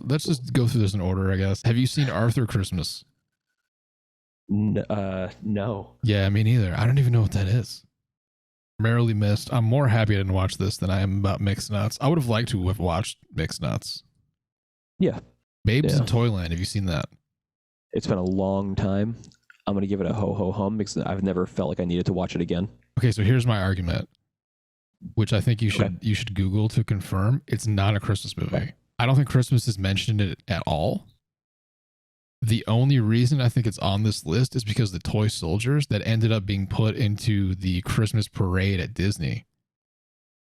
let's just go through this in order, I guess. Have you seen Arthur Christmas? No. Yeah, me neither. I don't even know what that is. Merrily Missed. I'm more happy I didn't watch this than I am about Mixed Nuts. I would have liked to have watched Mixed Nuts. Yeah. Babes in Toyland. Have you seen that? It's been a long time. I'm gonna give it a ho ho hum because I've never felt like I needed to watch it again. Okay, so here's my argument, which I think you should Google to confirm. It's not a Christmas movie. Okay. I don't think Christmas is mentioned in it at all. The only reason I think it's on this list is because the toy soldiers that ended up being put into the Christmas parade at Disney.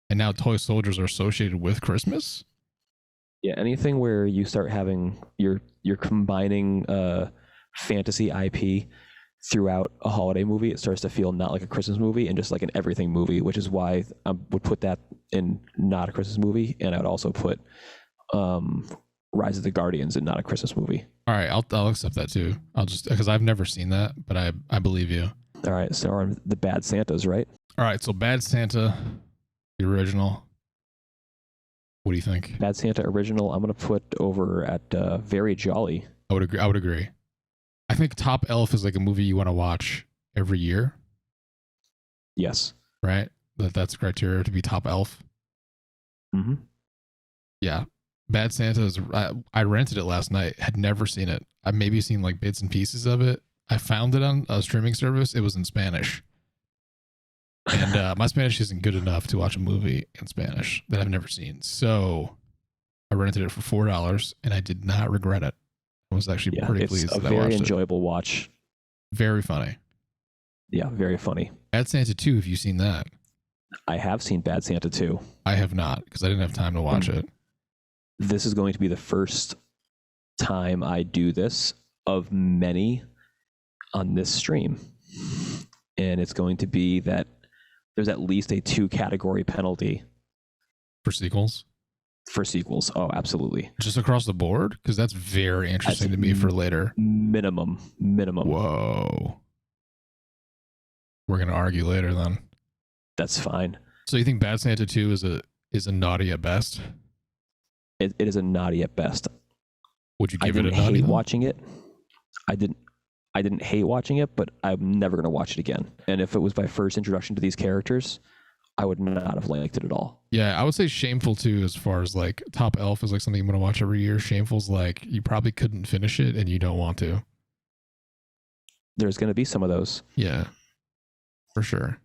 And now toy soldiers are associated with Christmas. Yeah, anything where you start having you're combining fantasy IP throughout a holiday movie, it starts to feel not like a Christmas movie and just like an everything movie, which is why I would put that in not a Christmas movie, and I would also put Rise of the Guardians in not a Christmas movie. All right, I'll accept that too. I'll just, because I've never seen that, but I believe you. All right, so we're on the Bad Santas, right? All right, so Bad Santa, the original. What do you think? Bad Santa original, I'm gonna put over at Very Jolly. I would agree. I think Top Elf is like a movie you want to watch every year. Yes. Right? That's the criteria to be Top Elf. Mm-hmm. Yeah. Bad Santa is, I rented it last night, had never seen it. I've maybe seen like bits and pieces of it. I found it on a streaming service. It was in Spanish. And my Spanish isn't good enough to watch a movie in Spanish that I've never seen. So I rented it for $4 and I did not regret it. I was actually pretty pleased that I watched it. It's a very enjoyable watch. Very funny. Yeah, very funny. Bad Santa 2, have you seen that? I have seen Bad Santa 2. I have not, because I didn't have time to watch it. This is going to be the first time I do this of many on this stream. And it's going to be that there's at least a 2-category penalty. For sequels? For sequels. Oh, absolutely. Just across the board? Because that's very interesting to me for later. Minimum. Whoa. We're going to argue later then. That's fine. So you think Bad Santa 2 is a naughty at best? It is a naughty at best. Would you give it a naughty? I didn't hate watching it. I didn't hate watching it, but I'm never going to watch it again. And if it was my first introduction to these characters, I would not have liked it at all. Yeah, I would say Shameful too, as far as like Top Elf is like something I'm going to watch every year. Shameful's like you probably couldn't finish it and you don't want to. There's going to be some of those. Yeah, for sure.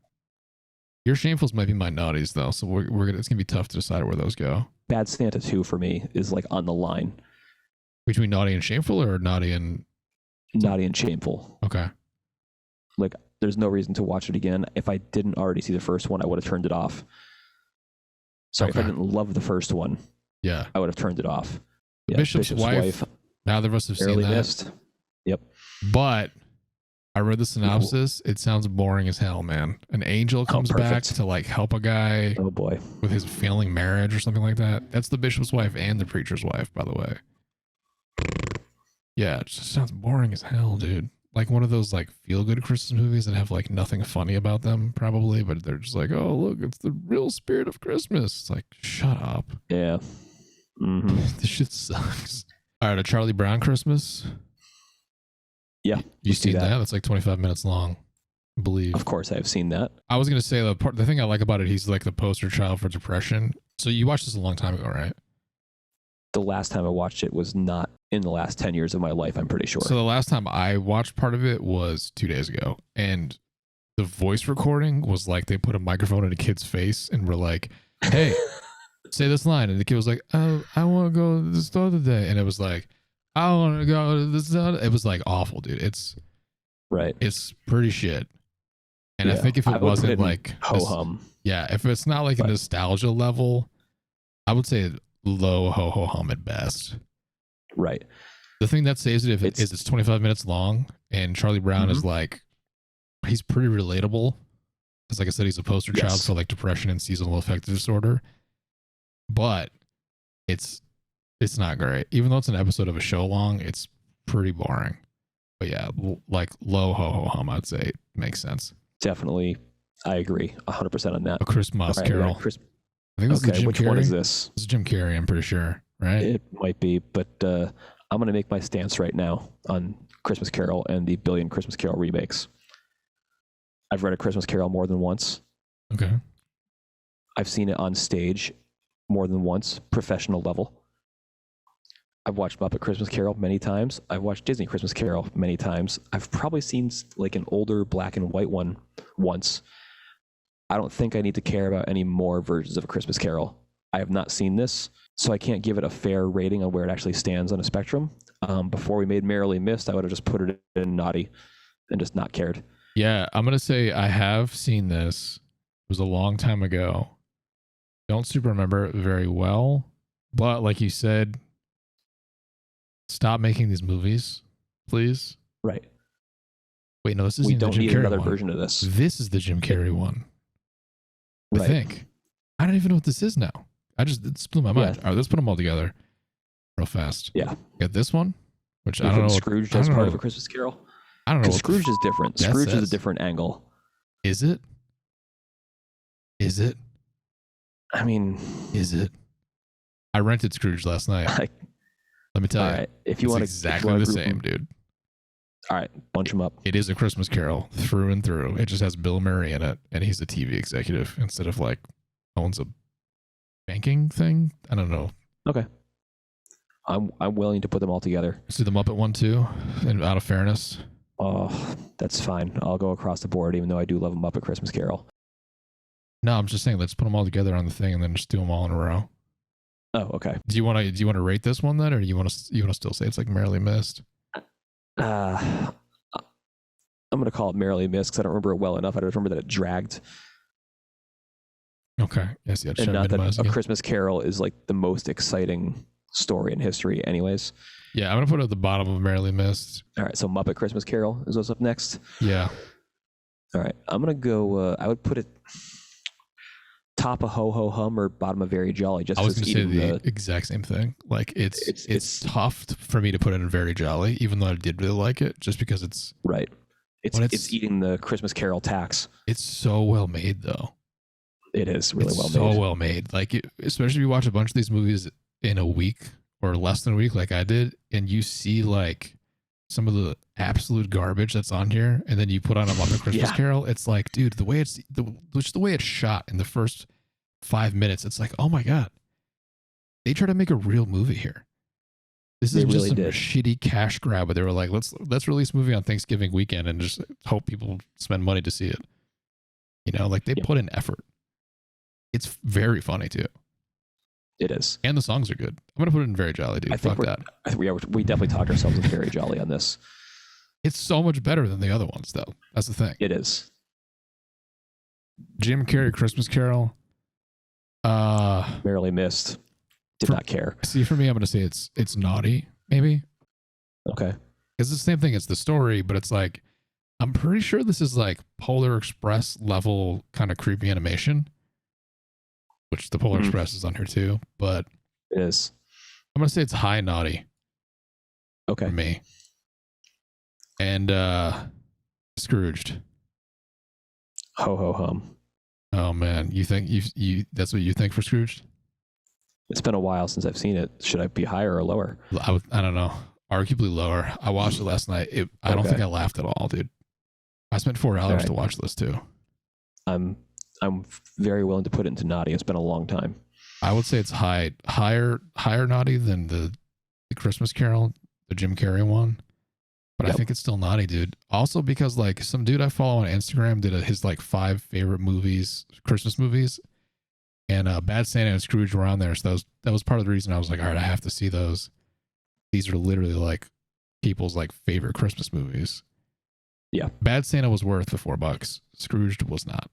Your Shamefuls might be my naughties though, so it's gonna be tough to decide where those go. Bad Santa 2 for me is like on the line. Between naughty and shameful, or naughty and shameful. Okay. Like, there's no reason to watch it again. If I didn't already see the first one, I would have turned it off. Sorry, if I didn't love the first one, yeah, I would have turned it off. Yeah, Bishop's wife. Neither of us have seen that. Missed. Yep. But I read the synopsis. It sounds boring as hell, man. An angel comes back to like help a guy. Oh boy. With his failing marriage or something like that. That's the bishop's wife and the preacher's wife, by the way. Yeah, it just sounds boring as hell, dude. Like one of those like feel good Christmas movies that have like nothing funny about them, probably, but they're just like, oh look, it's the real spirit of Christmas. It's like, shut up. Yeah. Mm-hmm. This shit sucks. All right, a Charlie Brown Christmas. Yeah. You seen that? That's like 25 minutes long, I believe. Of course, I've seen that. I was going to say the thing I like about it, he's like the poster child for depression. So you watched this a long time ago, right? The last time I watched it was not in the last 10 years of my life, I'm pretty sure. So the last time I watched part of it was 2 days ago. And the voice recording was like they put a microphone in a kid's face and were like, hey, say this line. And the kid was like, oh, I want to go to the store today. And it was like, I want to go to the store. It was like awful, dude. It's pretty shit. And yeah, I think if it wasn't like ho-hum. Yeah, if it's not like a nostalgia level, I would say low ho-ho-hum at best. Right. The thing that saves it is it's 25 minutes long, and Charlie Brown is like, he's pretty relatable. Because like I said, he's a poster child for like depression and seasonal affective disorder. But it's not great. Even though it's an episode of a show long, it's pretty boring. But yeah, like low ho-ho-hum, I'd say makes sense. Definitely. I agree 100% on that. A Christmas Carol. I think this is Jim which Carrey. one is this? This is Jim Carrey, I'm pretty sure. right? It might be, but I'm going to make my stance right now on Christmas Carol and the billion Christmas Carol remakes. I've read A Christmas Carol more than once. Okay. I've seen it on stage more than once, professional level. I've watched Muppet Christmas Carol many times. I've watched Disney Christmas Carol many times. I've probably seen like an older black and white one once. I don't think I need to care about any more versions of A Christmas Carol. I have not seen this, so I can't give it a fair rating on where it actually stands on a spectrum. Before we made Merrily Missed, I would have just put it in naughty and just not cared. Yeah, I'm gonna say I have seen this. It was a long time ago. Don't super remember it very well, but like you said, stop making these movies, please. Right. Wait, no, this isn't We the don't Jim need Carrey another one. version of this. This is the Jim Carrey one. I Right. think. I don't even know what this is now. It blew my mind. Yeah. All right, let's put them all together real fast. Yeah. Got this one, which We I don't know. put Scrooge I as don't part know. of A Christmas Carol. I don't know. Because What Scrooge is different. that Scrooge is a says. different angle. Is it? Is it? I mean, Is it? I rented Scrooge last night. like, Let me tell all you. right. If you It's want to exactly the same, dude. All right, bunch them up. It is A Christmas Carol through and through. It just has Bill Murray in it, and he's a TV executive instead of like owns a banking thing. I don't know. Okay. I'm willing to put them all together. Let's do the Muppet one too. And out of fairness, Oh, that's fine. I'll go across the board, even though I do love Muppet Christmas Carol. no, I'm just saying let's put them all together on the thing and then just do them all in a row. Oh, okay. Do you want to rate this one then, or do you want to still say it's like Merrily Missed? I'm going to call it Merrily Missed because I don't remember it well enough. I just remember that it dragged. Okay. Yes. Yeah. And not that A Christmas Carol is like the most exciting story in history anyways. Yeah, I'm gonna put it at the bottom of Merrily Missed. All right, so Muppet Christmas Carol is what's up next. Yeah. All right, I'm going to go, I would put it top of Ho Ho Hum or bottom of Very Jolly. Just I was gonna say eating the exact same thing. Like it's It's- tough for me to put it in Very Jolly, even though I did really like it, just because it's right. It's eating the Christmas Carol tax. so well made though. It is really It's well so made. well made. Like especially if you watch a bunch of these movies in a week or less than a week, like I did, and you see like some of the absolute garbage that's on here, and then you put on a Muppet Christmas Yeah. Carol, it's like, dude, the way it's the way it's shot in the first 5 minutes, it's like, oh my god, they try to make a real movie here. This is They just really some did. shitty cash grab, but they were like, let's release a movie on Thanksgiving weekend and just hope people spend money to see it. You know, like they Yeah. put in effort. It's very funny too, It is. and the songs are good. I'm gonna put it in Very Jolly, dude. I think Fuck that. we definitely talked ourselves into Very Jolly on this. It's so much better than the other ones, though. That's the thing. It is. Jim Carrey Christmas Carol. Merrily Missed. Did For- not care. See, for me, I'm gonna say it's naughty, maybe, Okay. because it's the same thing. It's the story, but it's like I'm pretty sure this is like Polar Express level kind of creepy animation, which the Polar Mhm. Express is on here too. But It is. I'm gonna say it's high naughty Okay. for me. And Scrooged. Ho Ho Hum. Oh man, you think you that's what you think for Scrooged? It's been a while since I've seen it. Should I be higher or lower? I don't know. Arguably lower. I watched it last night. I don't Okay. think I laughed at all, dude. I spent $4 All right. to watch this too. I'm very willing to put it into naughty. It's been a long time. I would say it's higher naughty than the Christmas Carol, the Jim Carrey one. But I Yep. think it's still naughty, dude. Also because like some dude I follow on Instagram did his like 5 favorite movies, Christmas movies, and Bad Santa and Scrooge were on there. So that was part of the reason I was like, all right, I have to see those. These are literally like people's like favorite Christmas movies. Yeah. Bad Santa was worth the $4. Scrooged was not.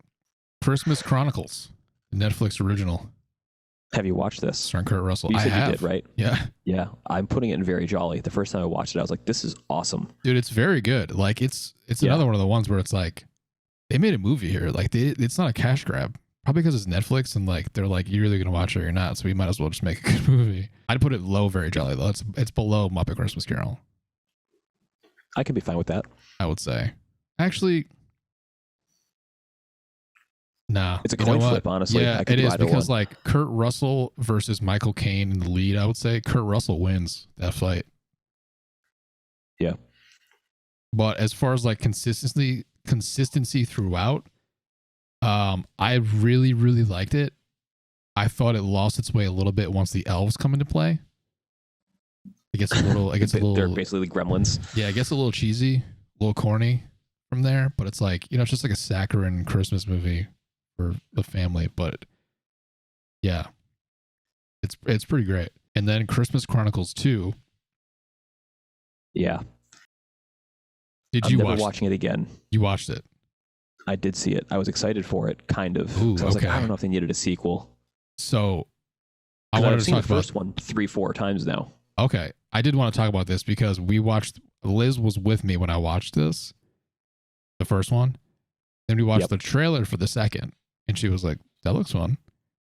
Christmas Chronicles, Netflix original, Have you watched this? starring Kurt Russell. You I said have. you did, right? Yeah. Yeah. I'm putting it in Very Jolly. The first time I watched it, I was like, this is awesome. Dude, it's very good. Like it's Yeah. another one of the ones where it's like they made a movie here. Like it's not a cash grab. Probably because it's Netflix and like they're like, you're either gonna watch it or you're not. So we might as well just make a good movie. I'd put it low Very Jolly though. It's below Muppet Christmas Carol, I could be fine with that. I would say. Actually, Nah, It's a you know coin what? flip, honestly. Yeah, I could it do is either because one. like Kurt Russell versus Michael Caine in the lead. I would say Kurt Russell wins that fight. Yeah. But as far as like consistency throughout, I really really liked it. I thought it lost its way a little bit once the elves come into play. It gets a little. It gets a They're little. basically gremlins. Yeah, it gets a little cheesy, a little corny from there. But it's like, it's just like a saccharine Christmas movie for the family. But yeah, it's pretty great. And then Christmas Chronicles 2. Yeah. Did I'm you never watch? watching it again. You watched it. I did see it. I was excited for it, kind of. Ooh, 'Cause I was like, okay. I don't know if they needed a sequel. So I 'Cause wanted I've to seen the talk about. first one 3-4 times now. Okay, I did want to talk about this because we watched. Liz was with me when I watched this, the first one. Then we watched Yep. the trailer for the second, and she was like, "That looks fun."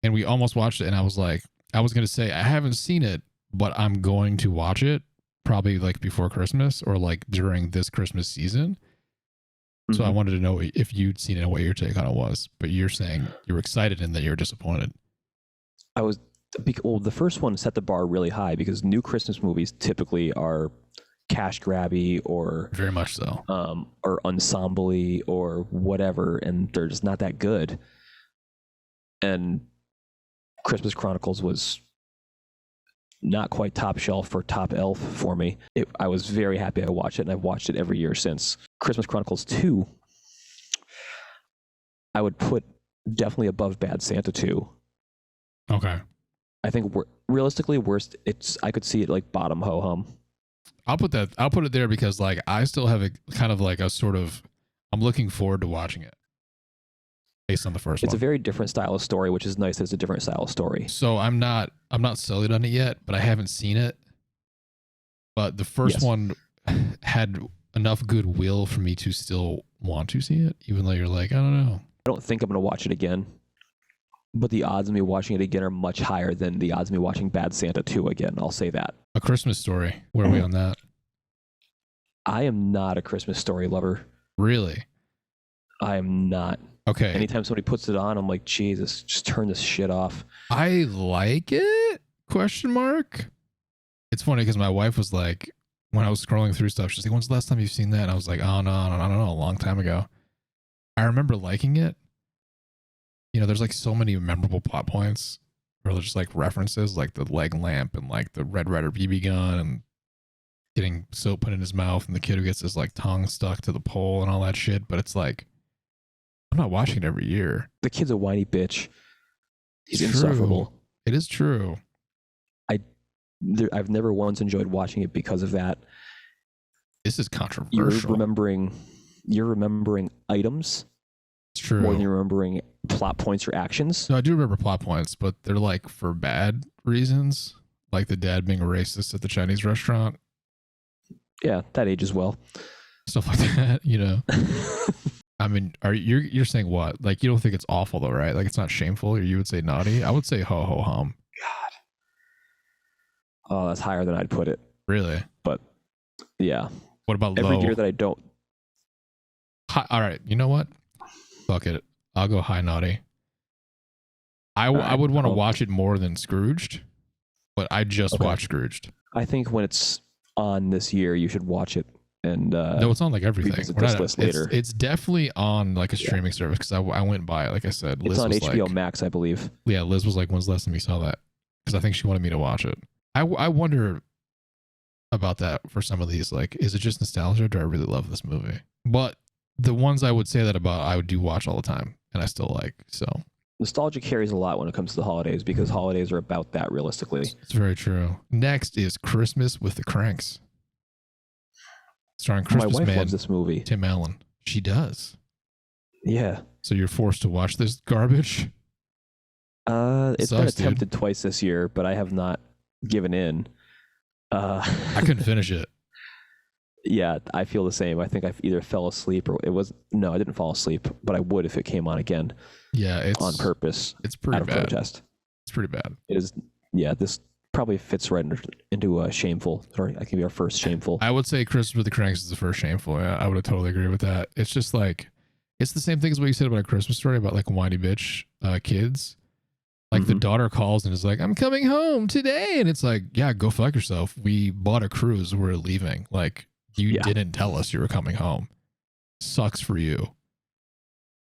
And we almost watched it, and I was like, I was gonna say I haven't seen it, but I'm going to watch it probably like before Christmas or like during this Christmas season. So I Mhm. wanted to know if you'd seen it and what your take on it was. But you're saying you were excited and that you're disappointed. I was well, the first one set the bar really high because new Christmas movies typically are cash grabby Very much so. or ensemble-y or whatever, and they're just not that good. And Christmas Chronicles was not quite top shelf or top elf for me. I was very happy I watched it, and I've watched it every year since. Christmas Chronicles 2, I would put definitely above Bad Santa 2. Okay. I think realistically worst. I could see it like bottom ho hum. I'll put it there because like I still have a kind of like a sort of I'm looking forward to watching it based on the first It's one. a very different style of story, which is nice that it's a different style of story. So I'm not sold on it yet, but I haven't seen it. But the first Yes. one had enough goodwill for me to still want to see it, even though you're like, I don't know. I don't think I'm going to watch it again, but the odds of me watching it again are much higher than the odds of me watching Bad Santa 2 again. I'll say that. A Christmas Story. Where are we on that? I am not a Christmas Story lover. Really? I am not. Okay. Anytime somebody puts it on, I'm like, Jesus, just turn this shit off. I like it? Question mark. It's funny because my wife was like, when I was scrolling through stuff, she's like, "When's the last time you've seen that?" And I was like, "Oh no, I don't know, a long time ago." I remember liking it. There's like so many memorable plot points, or just like references, like the leg lamp and like the Red Ryder BB gun and getting soap put in his mouth, and the kid who gets his like tongue stuck to the pole and all that shit. But it's like, I'm not watching it every year. The kid's a whiny bitch. He's True. insufferable. It is true. I've never once enjoyed watching it because of that. This is You're controversial. remembering items It's true. more than you're remembering plot points or actions. No, I do remember plot points, but they're like for bad reasons, like the dad being a racist at the Chinese restaurant, Yeah, that ages well. stuff like that. I mean, you're saying what? Like, you don't think it's awful though, right? Like, it's not shameful, or you would say naughty. I would say ho ho hum. Oh, that's higher than I'd put it. Really? But yeah, What about every low? year that I don't. All right, you know what? Fuck it. I'll go high naughty. I right, would want to I'll- watch it more than Scrooged, but I just Okay. watched Scrooged. I think when it's on this year, you should watch it. And No, it's on like everything. revisit We're this not- list later. It's definitely on like a streaming service because I went by it. Like I said, Liz it's on was HBO like, Max, I believe. yeah, Liz was like, "When's the last time you saw that?" Because I think she wanted me to watch it. I wonder about that for some of these. Like, is it just nostalgia? Or do I really love this movie? But the ones I would say that about, I do watch all the time, and I still like. So Nostalgia carries a lot when it comes to the holidays because holidays are about that realistically. it's very true. Next is Christmas with the Cranks, starring My Christmas wife man loves this movie. Tim Allen. She does. Yeah. So you're forced to watch this garbage. It's been Sucks, dude. attempted twice this year, but I have not given in. I couldn't finish it. Yeah, I feel the same. I think I either fell asleep or no, I didn't fall asleep, but I would if it came on again Yeah, it's on purpose It's out pretty of bad. protest. It's pretty bad. It is. Yeah, this probably fits right into a shameful. Or that can be our first shameful. I would say Christmas with the Cranks is the first shameful. Yeah, I would have totally agree with that. It's just like, It's the same thing as what you said about A Christmas Story about like whiny bitch kids. Like the daughter calls and is like, I'm coming home today. And it's like, yeah, go fuck yourself. We bought a cruise. We're leaving. Like, you didn't tell us you were coming home. Sucks for you.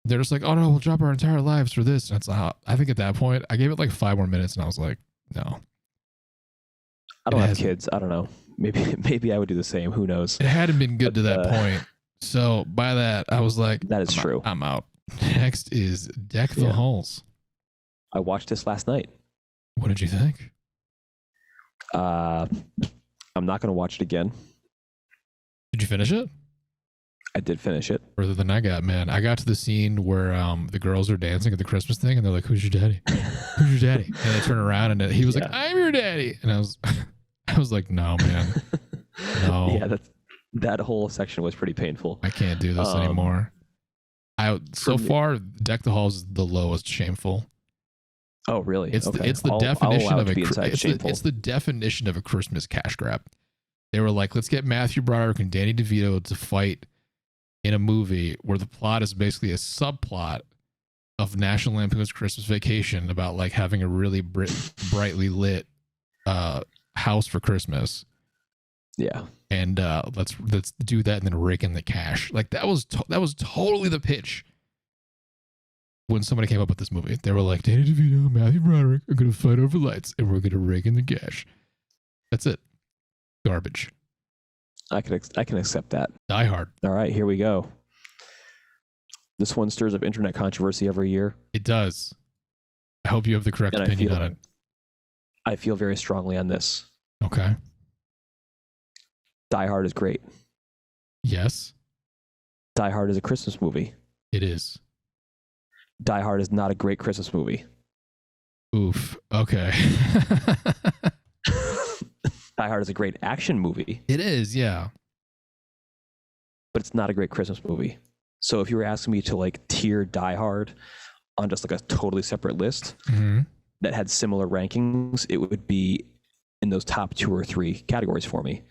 They're just like, oh no, we'll drop our entire lives for this. And it's like, I think at that point, I gave it like 5 more minutes and I was like, no. I don't have kids. I don't know. Maybe I would do the same. Who knows? It hadn't been good to that point. So by that, I was like, that is true. I'm out. Next is Deck the Halls. I watched this last night. What did you think? I'm not going to watch it again. Did you finish it? I did finish it. Further than I got, man. I got to the scene where the girls are dancing at the Christmas thing, and they're like, "Who's your daddy? Who's your daddy?" And they turn around, and he was like, "I'm your daddy," and I was like, "No, man, no." Yeah, that whole section was pretty painful. I can't do this anymore. So far, Deck the Halls is the lowest shameful. Oh, really? It's the definition of it's the definition of a Christmas cash grab. They were like, let's get Matthew Broderick and Danny DeVito to fight in a movie where the plot is basically a subplot of National Lampoon's Christmas Vacation about like having a really brightly lit house for Christmas. Yeah. And let's do that and then rake in the cash. Like that was totally the pitch. When somebody came up with this movie, they were like, Danny DeVito, Matthew Broderick are going to fight over lights and we're going to rake in the cash. That's it. Garbage. I can accept that. Die Hard. All right, here we go. This one stirs up internet controversy every year. It does. I hope you have the correct opinion on it. I feel very strongly on this. Okay. Die Hard is great. Yes. Die Hard is a Christmas movie. It is. Die Hard is not a great Christmas movie. Oof. Okay. Die Hard is a great action movie. It is, yeah. But it's not a great Christmas movie. So if you were asking me to like tier Die Hard on just like a totally separate list that had similar rankings, it would be in those top 2 or 3 categories for me.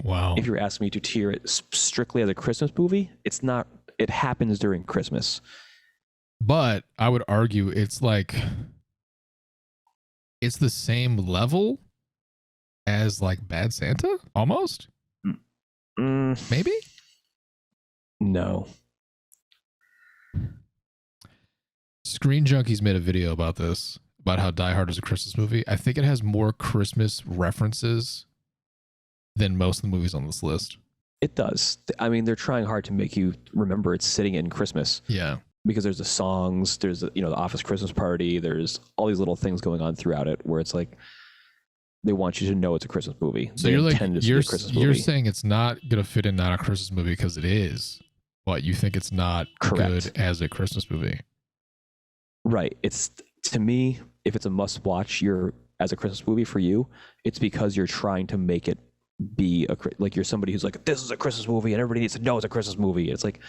Wow. If you were asking me to tier it strictly as a Christmas movie, it's not. It happens during Christmas. But I would argue it's like, it's the same level as like Bad Santa, almost? Maybe? No. Screen Junkies made a video about this, about how Die Hard is a Christmas movie. I think it has more Christmas references than most of the movies on this list. It does. I mean, they're trying hard to make you remember it's sitting in Christmas. Yeah. Because there's the songs, there's the Office Christmas Party, there's all these little things going on throughout it where it's like they want you to know it's a Christmas movie. So you're saying it's not gonna fit in not a Christmas movie because it is, but you think it's not good as a Christmas movie. Right. It's, to me, if it's a must watch as a Christmas movie for you, it's because you're trying to make it be like you're somebody who's like, this is a Christmas movie and everybody needs to know it's a Christmas movie. It's like,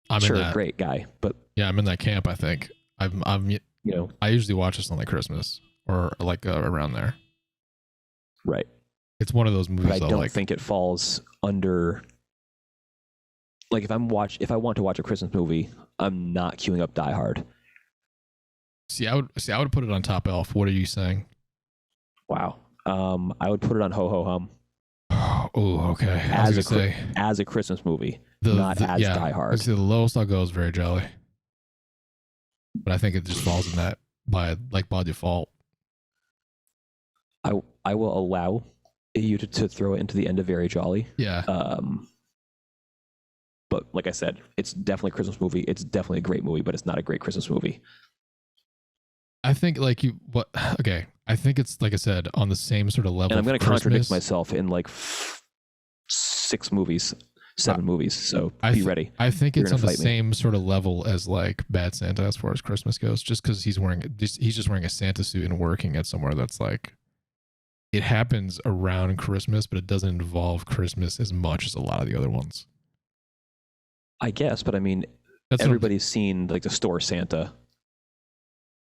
I'm sure, a great guy, but yeah, I'm in that camp. I think I'm I usually watch this on like Christmas or like around there. Right. It's one of those movies. But I don't think it falls under. Like if I want to watch a Christmas movie, I'm not queuing up Die Hard. I would put it on Top Elf. What are you saying? Wow. I would put it on Ho Ho Hum. Oh, okay. As a Christmas movie, not as Die Hard. The lowest I'll go is Very Jolly, but I think it just falls in that by default. I will allow you to throw it into the end of Very Jolly. Yeah. But like I said, it's definitely a Christmas movie. It's definitely a great movie, but it's not a great Christmas movie. I think I think it's, like I said, on the same sort of level. And I'm going to contradict myself in like 7 movies. So be ready. I think it's on the same sort of level as like Bad Santa as far as Christmas goes, just because he's just wearing a Santa suit and working at somewhere that's like, it happens around Christmas, but it doesn't involve Christmas as much as a lot of the other ones. I guess, but I mean, everybody's seen like the store Santa.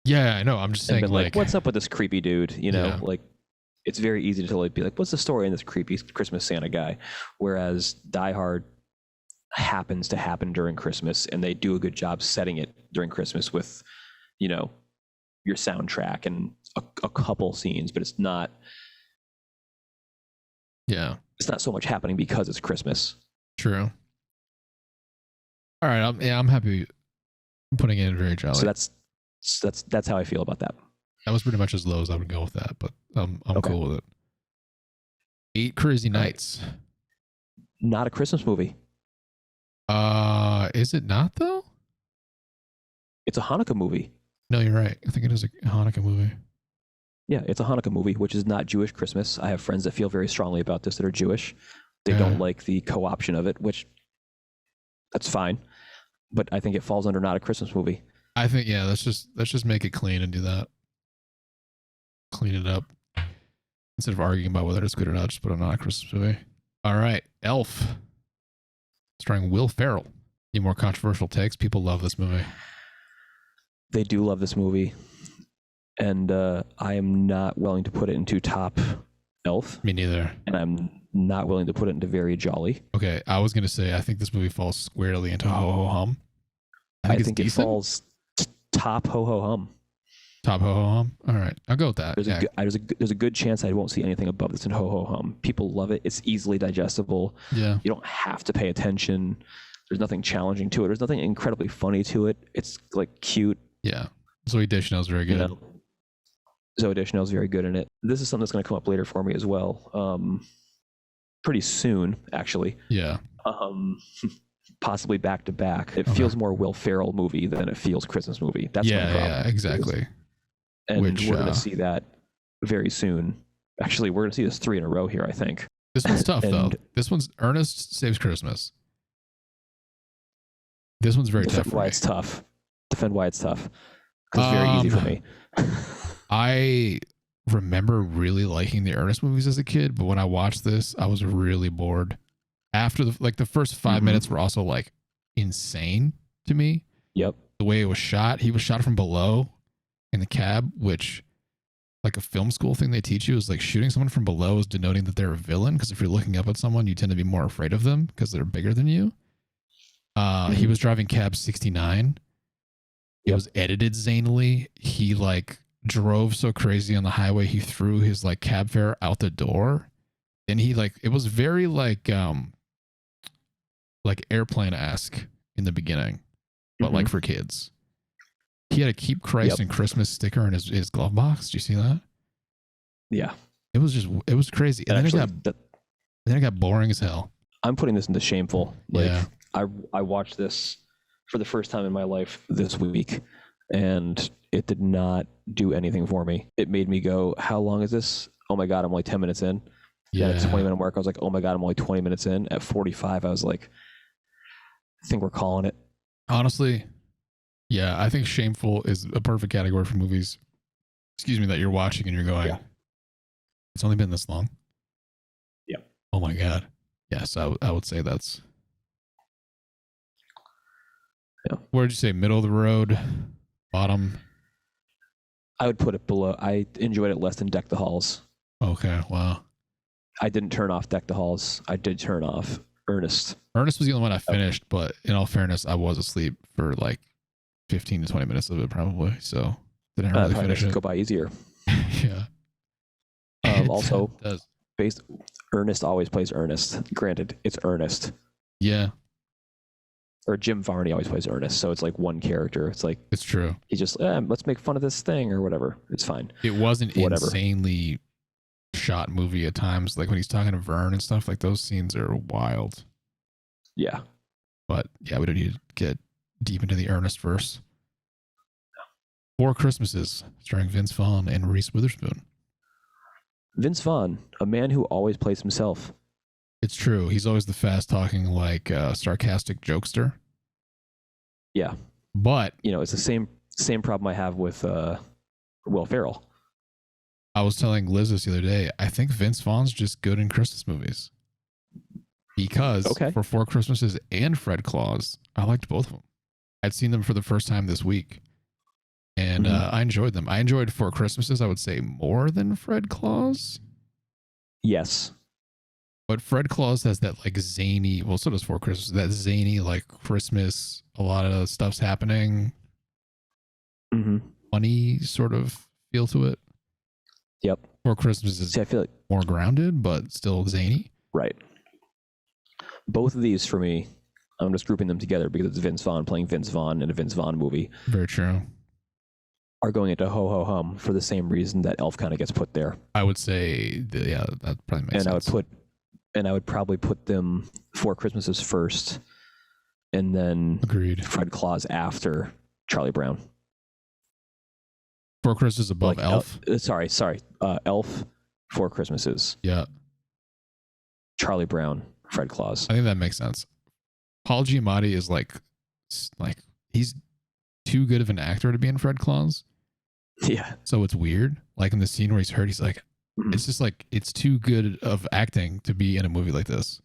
Yeah, I know. I'm just saying, like, what's up with this creepy dude? Like, it's very easy to like be like, what's the story in this creepy Christmas Santa guy? Whereas Die Hard, happens to happen during Christmas, and they do a good job setting it during Christmas with, you know, your soundtrack and a couple scenes, but it's not so much happening because it's Christmas. True. All right, I'm happy putting it in very jolly. So that's how I feel about that. That was pretty much as low as I would go with that, but I'm cool with it. 8 Crazy Nights. Not a Christmas movie. Is it not though? It's a Hanukkah movie. No, you're right. I think it is a Hanukkah movie. Yeah, it's a Hanukkah movie, which is not Jewish Christmas. I have friends that feel very strongly about this that are Jewish. They don't like the co-option of it, which that's fine. But I think it falls under not a Christmas movie. I think let's just make it clean and do that. Clean it up. Instead of arguing about whether it's good or not, just put it on a Christmas movie. All right, Elf, starring Will Ferrell. Any more controversial takes? People love this movie. They do love this movie, and I am not willing to put it into top Elf. Me neither. And I'm not willing to put it into very jolly. Okay, I was gonna say I think this movie falls squarely into Ho Ho Hum. I think it falls top Ho Ho Hum. Top Ho Ho Hum. All right, I'll go with that. There's a good chance I won't see anything above this in Ho Ho Hum. People love it. It's easily digestible. Yeah. You don't have to pay attention. There's nothing challenging to it. There's nothing incredibly funny to it. It's like cute. Yeah. Zoe Deschanel's very good. You know? Zoe Deschanel's very good in it. This is something that's going to come up later for me as well. Pretty soon, actually. Yeah. Possibly back to back. It feels more Will Ferrell movie than it feels Christmas movie. That's my problem. Yeah, exactly. And we're going to see that very soon. Actually, we're going to see this 3 in a row here, I think. This one's tough, though. This one's Ernest Saves Christmas. This one's very tough for me. Defend why it's tough. Because it's very easy for me. I remember really liking the Earnest movies as a kid, but when I watched this, I was really bored. After the first 5 minutes were also like insane to me. Yep. The way it was shot, he was shot from below in the cab, which like a film school thing they teach you is like shooting someone from below is denoting that they're a villain. Because if you're looking up at someone, you tend to be more afraid of them because they're bigger than you. He was driving cab 69. It was edited zanily. He like drove so crazy on the highway, he threw his like cab fare out the door. Then he like, it was very like Airplane-esque in the beginning, but like for kids. He had a Keep Christ and Christmas sticker in his glove box. Do you see that? Yeah. It was crazy. And then it got boring as hell. I'm putting this into shameful. Like yeah. I watched this for the first time in my life this week, and it did not do anything for me. It made me go, how long is this? Oh my God, I'm only 10 minutes in. Yeah. At a 20-minute mark, I was like, oh my God, I'm only 20 minutes in. At 45, I was like, I think we're calling it. Honestly, yeah, I think shameful is a perfect category for movies, that you're watching and you're going, it's only been this long? Yeah. Oh my God. Yes, I would say that's... Yeah. Where did you say? Middle of the road? Bottom? I would put it below. I enjoyed it less than Deck the Halls. Okay, wow. I didn't turn off Deck the Halls. I did turn off Earnest. Earnest was the only one I finished, but in all fairness, I was asleep for like 15 to 20 minutes of it probably, so didn't really finish it. Go by easier. Yeah. Also, Earnest always plays Earnest. Granted, it's Earnest. Yeah. Or Jim Varney always plays Earnest, so it's like one character. It's like it's true. He just let's make fun of this thing or whatever. It's fine. It was an insanely shot movie at times. Like when he's talking to Vern and stuff, like those scenes are wild. Yeah. But yeah, we don't need to get deep into the Earnest verse. Four Christmases, starring Vince Vaughn and Reese Witherspoon. Vince Vaughn, a man who always plays himself. It's true. He's always the fast-talking, like sarcastic jokester. Yeah, but it's the same problem I have with Will Ferrell. I was telling Liz this the other day. I think Vince Vaughn's just good in Christmas movies because for Four Christmases and Fred Claus, I liked both of them. I'd seen them for the first time this week, and I enjoyed them. I enjoyed Four Christmases, I would say, more than Fred Claus. Yes. But Fred Claus has that like zany, well, so does Four Christmas, that zany like Christmas, a lot of stuff's happening, Mm-hmm. funny sort of feel to it. Yep. Four Christmas is See, I feel like more grounded, but still zany. right. Both of these for me, I'm just grouping them together because it's Vince Vaughn playing Vince Vaughn in a Vince Vaughn movie, Very true. are going into Ho Ho Hum for the same reason that Elf kind of gets put there. I would say, yeah, that probably makes sense. I would probably put them Four Christmases first, and then Agreed. Fred Claus after Charlie Brown. Four Christmas above Like, Elf. Sorry. Elf, Four Christmases, Yeah, Charlie Brown, Fred Claus. I think that makes sense. Paul Giamatti is like he's too good of an actor to be in Fred Claus. Yeah. So it's weird. Like in the scene where he's hurt, he's like, it's just like, it's too good of acting to be in a movie like this.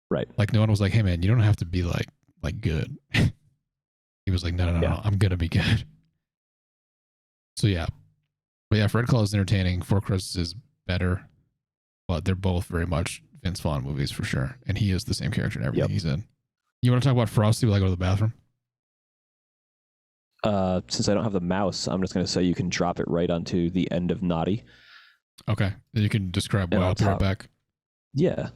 Right. Like no one was like, hey man, you don't have to be like good. He was like, no, I'm gonna be good. So yeah. But yeah, Fred Claus is entertaining. Four Christmas is better. But they're both very much Vince Vaughn movies for sure. And he is the same character in everything he's in. You want to talk about Frosty while I go to the bathroom? Since I don't have the mouse, I'm just going to say you can drop it right onto the end of Naughty. Okay. Then you can describe why I'll be right back. Yeah.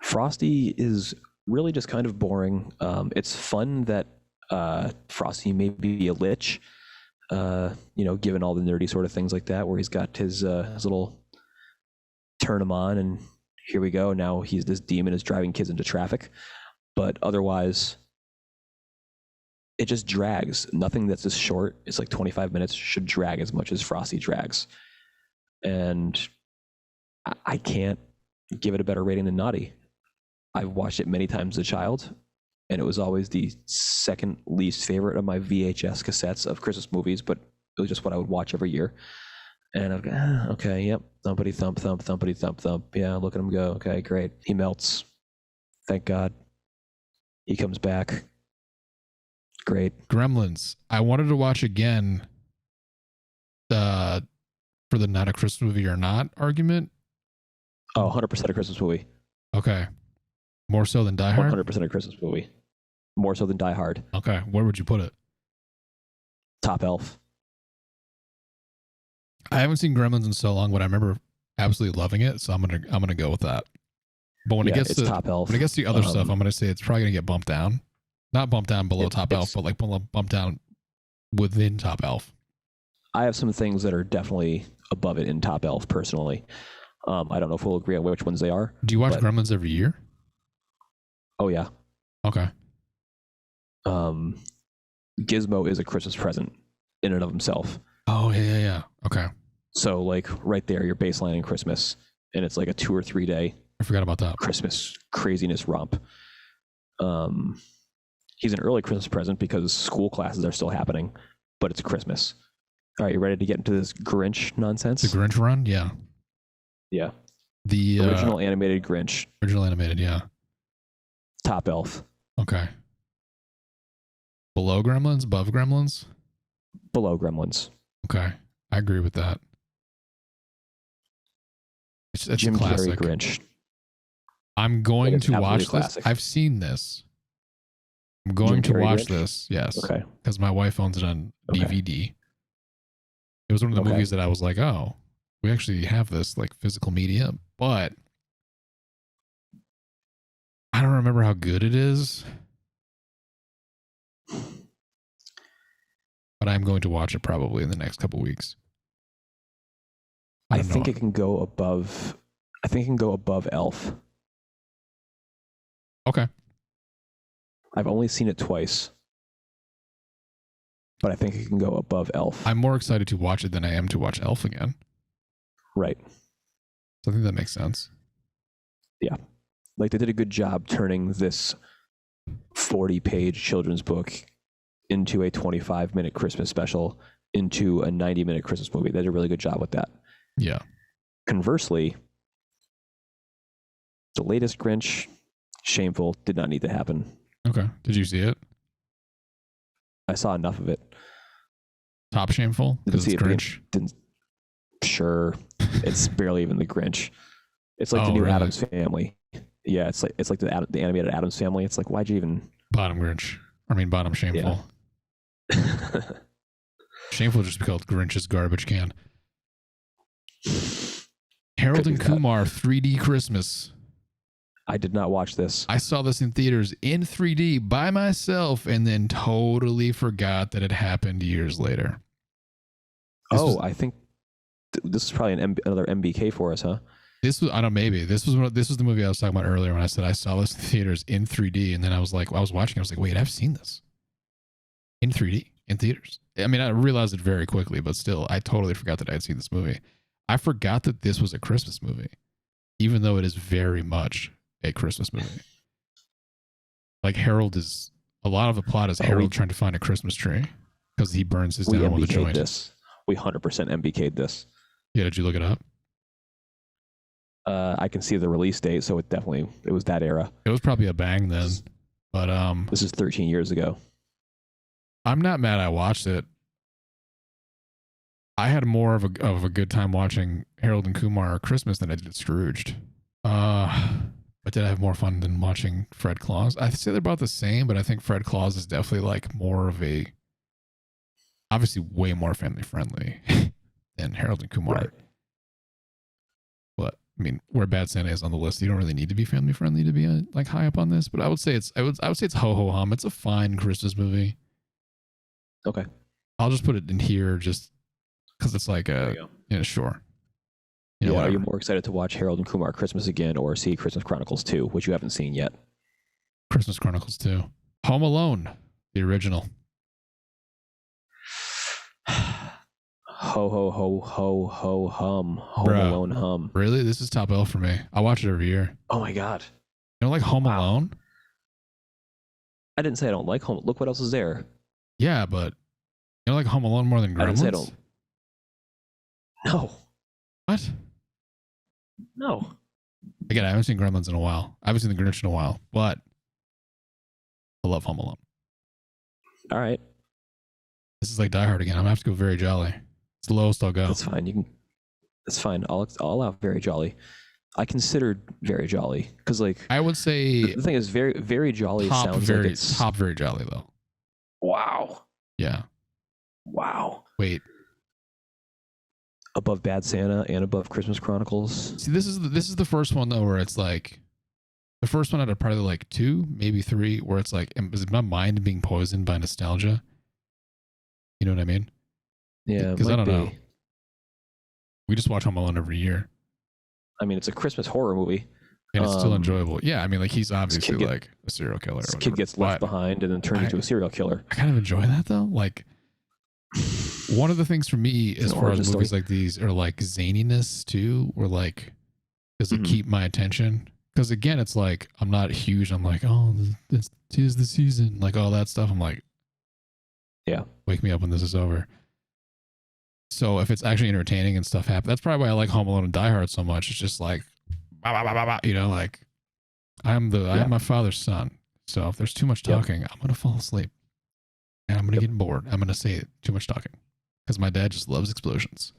Frosty is really just kind of boring. It's fun that Frosty may be a lich, given all the nerdy sort of things like that, where he's got his little turn him on and here we go. Now he's this demon is driving kids into traffic. But otherwise, it just drags. Nothing that's as short, it's like 25 minutes, should drag as much as Frosty drags. And I can't give it a better rating than Naughty. I've watched it many times as a child, and it was always the second least favorite of my VHS cassettes of Christmas movies, but it was just what I would watch every year. And I'd go, okay, yep, thumpity thump, thumpity thump, thump. Yeah, look at him go. Okay, great. He melts. Thank God. He comes back. Great. Gremlins. I wanted to watch again for the not a Christmas movie or not argument. Oh, 100% a Christmas movie. Okay. More so than Die Hard? 100% a Christmas movie. More so than Die Hard. Okay. Where would you put it? Top Elf. I haven't seen Gremlins in so long, but I remember absolutely loving it, so I'm gonna go with that. But when it gets to Top Elf. when it gets to the other stuff, I'm gonna say it's probably gonna get bumped down. Not bumped down below Top Elf, but like bumped down within Top Elf. I have some things that are definitely above it in Top Elf personally. I don't know if we'll agree on which ones they are. Do you watch Gremlins every year? Oh yeah. Okay. Gizmo is a Christmas present in and of himself. Oh yeah. Okay. So like right there, you're baselining Christmas, and it's like a 2 or 3 day. I forgot about that. Christmas craziness romp. He's an early Christmas present because school classes are still happening, but it's Christmas. All right, you ready to get into this Grinch nonsense? The Grinch run, yeah. Yeah. The original animated Grinch. Original animated, yeah. Top Elf. Okay. Below Gremlins, above Gremlins? Below Gremlins. Okay, I agree with that. It's Jim a classic. Carrey Grinch. I'm going to watch classic. this. I've seen this. I'm going to watch this. Yes. Okay. Because my wife owns it on DVD. It was one of the movies that I was like, oh, we actually have this like physical media, but I don't remember how good it is. But I'm going to watch it probably in the next couple weeks. I think it can go above. I think it can go above Elf. Okay. I've only seen it twice, but I think it can go above Elf. I'm more excited to watch it than I am to watch Elf again. Right. So I think that makes sense. Yeah. Like they did a good job turning this 40-page children's book into a 25-minute Christmas special into a 90-minute Christmas movie. They did a really good job with that. Yeah. Conversely, the latest Grinch, shameful, did not need to happen. Okay. Did you see it? I saw enough of it. Top shameful? Didn't see it's it Grinch? Sure. It's barely even the Grinch. It's like the Oh, new really? Addams Family. Yeah, it's like the animated Addams Family. It's like, why'd you even? Bottom Grinch. I mean, bottom Shameful. Yeah. Shameful just be called Grinch's garbage can. Harold Could and be that. Kumar 3D Christmas. I did not watch this. I saw this in theaters in 3D by myself and then totally forgot that it happened years later. I think this is probably another MBK for us, huh? This was, I don't know, maybe this was the movie I was talking about earlier when I said I saw this in theaters in 3D, and then I was watching, I was like, wait, I've seen this in 3D in theaters. I mean, I realized it very quickly, but still, I totally forgot that I had seen this movie. I forgot that this was a Christmas movie, even though it is very much a Christmas movie. Like Harold is, a lot of the plot is Harold trying to find a Christmas tree because he burns his down with a joint. This. We 100% MBK'd this. Yeah, did you look it up? I can see the release date, so it was that era. It was probably a bang then, but this is 13 years ago. I'm not mad I watched it. I had more of a good time watching Harold and Kumar Christmas than I did Scrooged. But did I have more fun than watching Fred Claus? I'd say they're about the same, but I think Fred Claus is definitely like more of a, obviously way more family friendly than Harold and Kumar. Right. But I mean, where Bad Santa is on the list, you don't really need to be family friendly to be like high up on this. But I would say it's Ho Ho Hum. It's a fine Christmas movie. Okay. I'll just put it in here just because it's like sure. You know, are you more excited to watch Harold and Kumar Christmas again or see Christmas Chronicles 2, which you haven't seen yet? Christmas Chronicles 2. Home Alone, the original. Ho ho ho ho ho hum. Home Alone hum. Really? This is top L for me. I watch it every year. Oh my god. You don't like Home Alone? I didn't say I don't like Home. Look what else is there. Yeah, but you don't like Home Alone more than Gremlins? I didn't say I don't. No. What? No. Again, I haven't seen Gremlins in a while. I haven't seen The Grinch in a while, but I love Home Alone. All right. This is like Die Hard again. I'm gonna have to go Very Jolly. It's the lowest I'll go. That's fine. You can. That's fine. I'll allow Very Jolly. I considered Very Jolly because, like, I would say the thing is, Very Jolly sounds like it's top Very Jolly though. Wow. Yeah. Wow. Wait. Above Bad Santa and above Christmas Chronicles. See, this is the first one though, where it's like, the first one out of probably like 2, maybe 3, where it's like, is my mind being poisoned by nostalgia? You know what I mean? Yeah, because I don't know. We just watch Home Alone every year. I mean, it's a Christmas horror movie, and it's still enjoyable. Yeah, I mean, like he's obviously like a serial killer. This kid gets left behind and then turned into a serial killer. I kind of enjoy that though. Like, one of the things for me as far as movies like these are like zaniness too, or like, does it keep my attention? Because again, it's like I'm not huge. I'm like, oh, this is the season, like all that stuff. I'm like, yeah, wake me up when this is over. So if it's actually entertaining and stuff happens, that's probably why I like Home Alone and Die Hard so much. It's just like, you know, like I'm my father's son. So if there's too much talking, I'm gonna fall asleep, and I'm gonna get bored. I'm gonna say too much talking because my dad just loves explosions,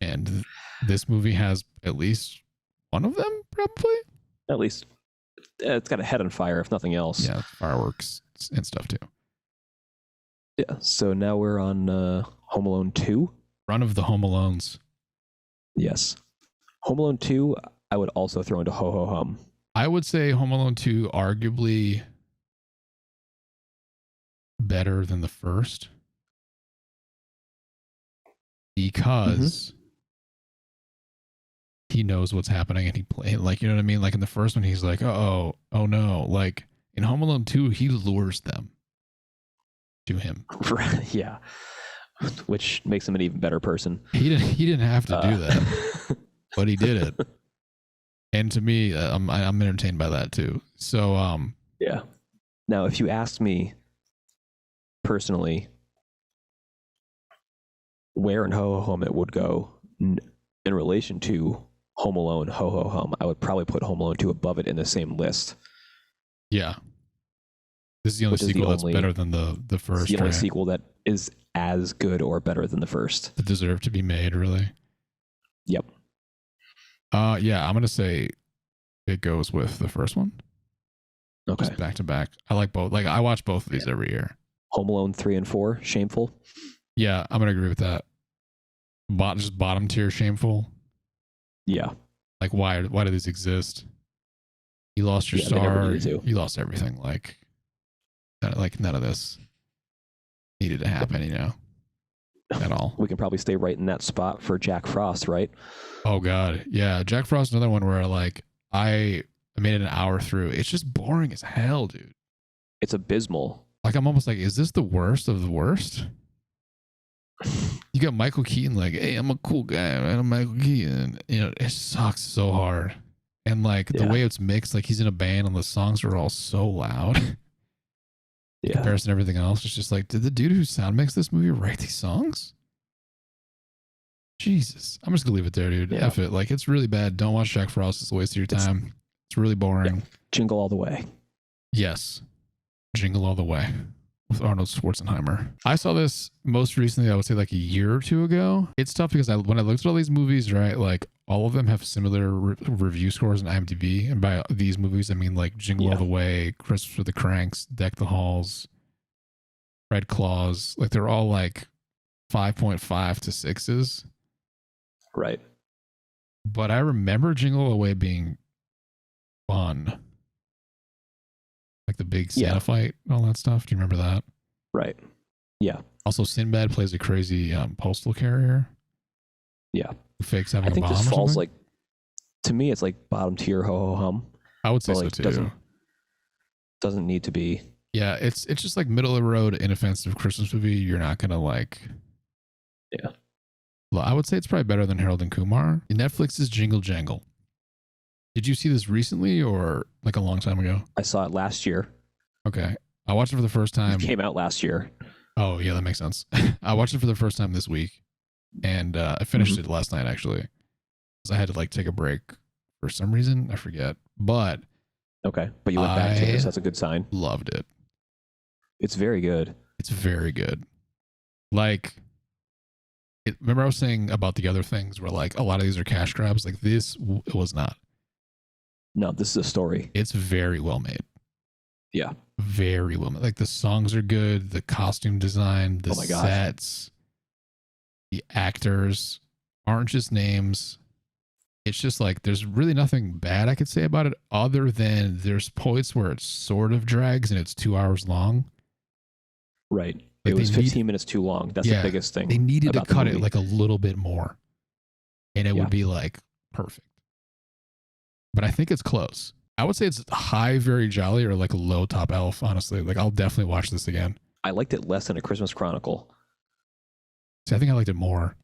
and this movie has at least one of them, probably. At least it's got a head on fire, if nothing else. Yeah, fireworks and stuff too. Yeah. So now we're on Home Alone 2. Run of the Home Alones. Yes. Home Alone 2, I would also throw into Ho Ho Hum. I would say Home Alone 2 arguably better than the first because he knows what's happening and he play like, you know what I mean? Like in the first one, he's like, oh no. Like in Home Alone 2, he lures them to him. Yeah. Which makes him an even better person. He didn't have to do that, but he did it. And to me, I'm entertained by that too. So yeah. Now, if you asked me personally where in Ho Ho Hum it would go in relation to Home Alone, Ho Ho Hum, I would probably put Home Alone 2 above it in the same list. Yeah. This is the only sequel that's better than the first. It's the only sequel that is as good or better than the first. That deserve to be made, really. Yep. Yeah, I'm gonna say it goes with the first one. Okay. Just back to back. I like both. Like I watch both of these every year. Home Alone 3 and 4, shameful. Yeah, I'm gonna agree with that. Just bottom tier shameful. Yeah. Like why do these exist? You lost your Yeah, they never star. needed to. You lost everything. Like none of this needed to happen, you know, at all. We can probably stay right in that spot for Jack Frost, right? Oh God. Yeah. Jack Frost, another one where like I made it an hour through. It's just boring as hell, dude. It's abysmal. Like I'm almost like, is this the worst of the worst? You got Michael Keaton like, hey, I'm a cool guy, man. I'm Michael Keaton. You know, it sucks so hard. And like the way it's mixed, like he's in a band and the songs are all so loud. Yeah. Comparison to everything else, it's just like, did the dude who sound mixed this movie write these songs? Jesus. I'm just gonna leave it there, dude. Yeah. F it. Like it's really bad. Don't watch Jack Frost. It's a waste of your time. It's really boring. Yeah. Jingle All the Way. Yes. Jingle All the Way with Arnold Schwarzenegger. I saw this most recently, I would say like a year or two ago. It's tough because when I looked at all these movies, right, like all of them have similar review scores on IMDb. And by these movies, I mean like Jingle All the Way, Christmas with the Cranks, Deck the Halls, Red Claws. Like they're all like 5.5 to 6s. Right. But I remember Jingle All the Way being fun. Like the big Santa fight and all that stuff. Do you remember that? Right. Yeah. Also, Sinbad plays a crazy postal carrier. Yeah. Who fakes having a bomb. I think this falls like, to me, it's like bottom tier ho ho hum. I would say so like, too. Doesn't need to be. Yeah, it's just like middle of the road, inoffensive Christmas movie. You're not gonna like. Yeah. Well, I would say it's probably better than Harold and Kumar. Netflix's Jingle Jangle. Did you see this recently or like a long time ago? I saw it last year. Okay. I watched it for the first time. It came out last year. Oh, yeah, that makes sense. I watched it for the first time this week and I finished it last night actually. Because I had to like take a break for some reason. I forget. But okay. But you went back to it, so that's a good sign. Loved it. It's very good. It's very good. Like, remember I was saying about the other things where like a lot of these are cash grabs? Like this, it was not. No, this is a story. It's very well made. Yeah. Very well made. Like the songs are good, the costume design, the sets, the actors aren't just names. It's just like there's really nothing bad I could say about it other than there's points where it sort of drags and it's 2 hours long. Right. Like it was 15 minutes too long. That's the biggest thing. They needed to cut it like a little bit more. And it would be like perfect. But I think it's close. I would say it's high, very jolly, or like a low top elf, honestly. Like I'll definitely watch this again. I liked it less than A Christmas Chronicle. See, I think I liked it more.